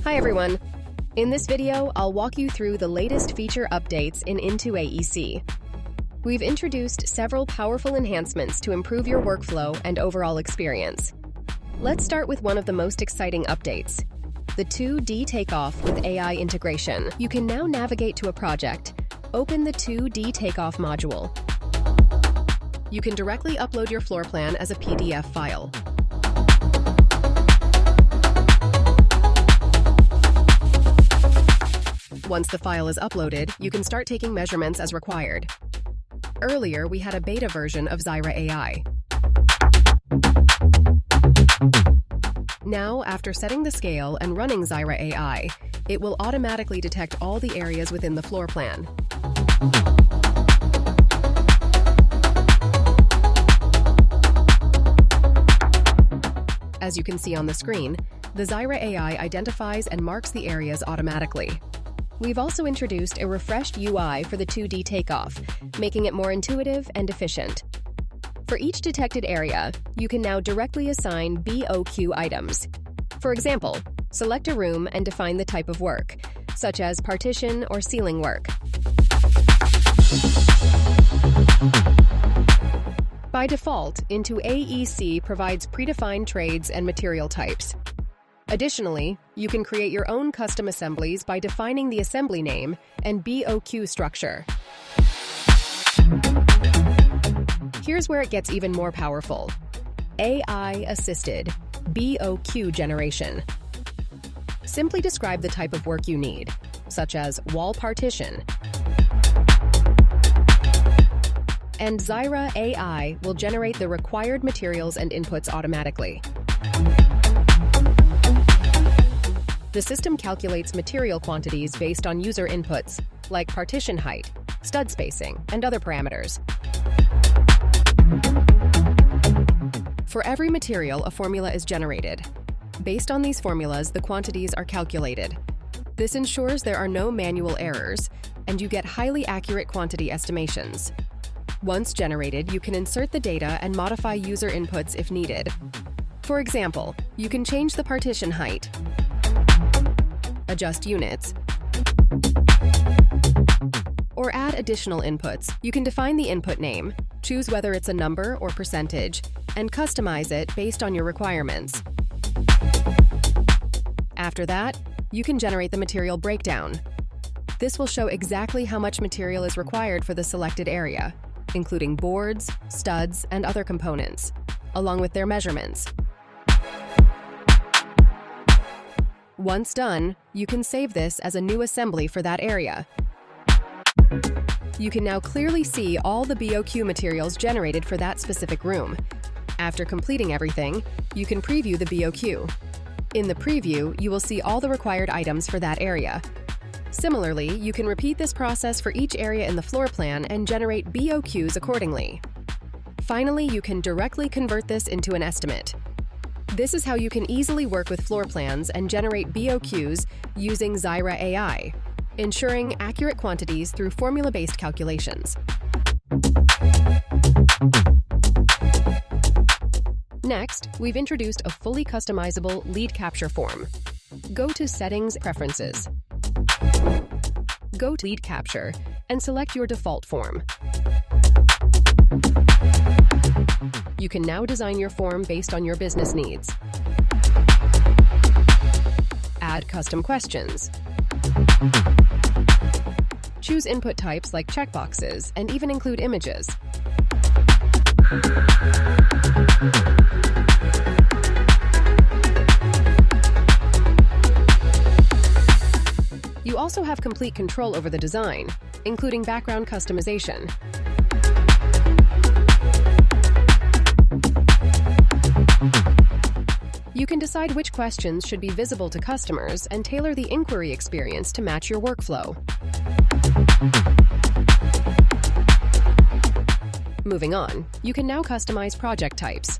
Hi everyone! In this video, I'll walk you through the latest feature updates in IntoAEC. We've introduced several powerful enhancements to improve your workflow and overall experience. Let's start with one of the most exciting updates, the 2D Takeoff with AI integration. You can now navigate to a project, open the 2D Takeoff module. You can directly upload your floor plan as a PDF file. Once the file is uploaded, you can start taking measurements as required. Earlier, we had a beta version of Zyra AI. Now, after setting the scale and running Zyra AI, it will automatically detect all the areas within the floor plan. As you can see on the screen, the Zyra AI identifies and marks the areas automatically. We've also introduced a refreshed UI for the 2D Takeoff, making it more intuitive and efficient. For each detected area, you can now directly assign BOQ items. For example, select a room and define the type of work, such as partition or ceiling work. By default, IntoAEC provides predefined trades and material types. Additionally, you can create your own custom assemblies by defining the assembly name and BOQ structure. Here's where it gets even more powerful: AI-assisted BOQ generation. Simply describe the type of work you need, such as wall partition, and Zyra AI will generate the required materials and inputs automatically. The system calculates material quantities based on user inputs, like partition height, stud spacing, and other parameters. For every material, a formula is generated. Based on these formulas, the quantities are calculated. This ensures there are no manual errors, and you get highly accurate quantity estimations. Once generated, you can insert the data and modify user inputs if needed. For example, you can change the partition height, adjust units, or add additional inputs. You can define the input name, choose whether it's a number or percentage, and customize it based on your requirements. After that, you can generate the material breakdown. This will show exactly how much material is required for the selected area, including boards, studs, and other components, along with their measurements. Once done, you can save this as a new assembly for that area. You can now clearly see all the BOQ materials generated for that specific room. After completing everything, you can preview the BOQ. In the preview, you will see all the required items for that area. Similarly, you can repeat this process for each area in the floor plan and generate BOQs accordingly. Finally, you can directly convert this into an estimate. This is how you can easily work with floor plans and generate BOQs using Zyra AI, ensuring accurate quantities through formula-based calculations. Next, we've introduced a fully customizable lead capture form. Go to Settings, Preferences. Go to Lead Capture and select your default form. You can now design your form based on your business needs. Add custom questions. Choose input types like checkboxes and even include images. You also have complete control over the design, including background customization. You can decide which questions should be visible to customers and tailor the inquiry experience to match your workflow. Moving on, you can now customize project types.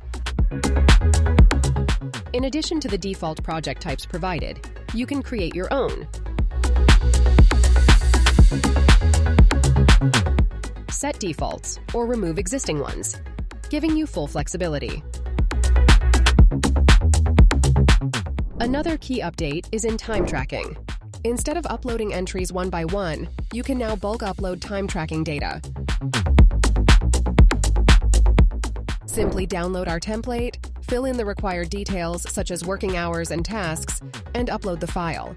In addition to the default project types provided, you can create your own. Set defaults or remove existing ones, giving you full flexibility. Another key update is in time tracking. Instead of uploading entries one by one, you can now bulk upload time tracking data. Simply download our template, fill in the required details such as working hours and tasks, and upload the file.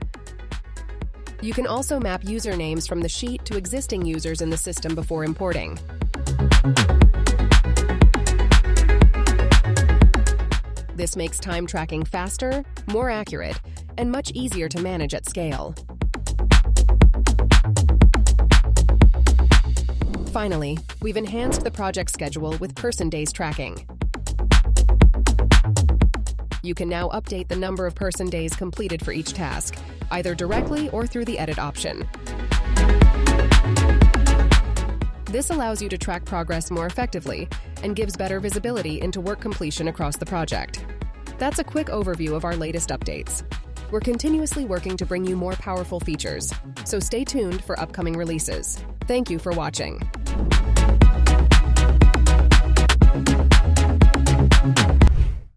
You can also map usernames from the sheet to existing users in the system before importing. This makes time tracking faster, more accurate, and much easier to manage at scale. Finally, we've enhanced the project schedule with person days tracking. You can now update the number of person days completed for each task, either directly or through the edit option. This allows you to track progress more effectively and gives better visibility into work completion across the project. That's a quick overview of our latest updates. We're continuously working to bring you more powerful features, so stay tuned for upcoming releases. Thank you for watching.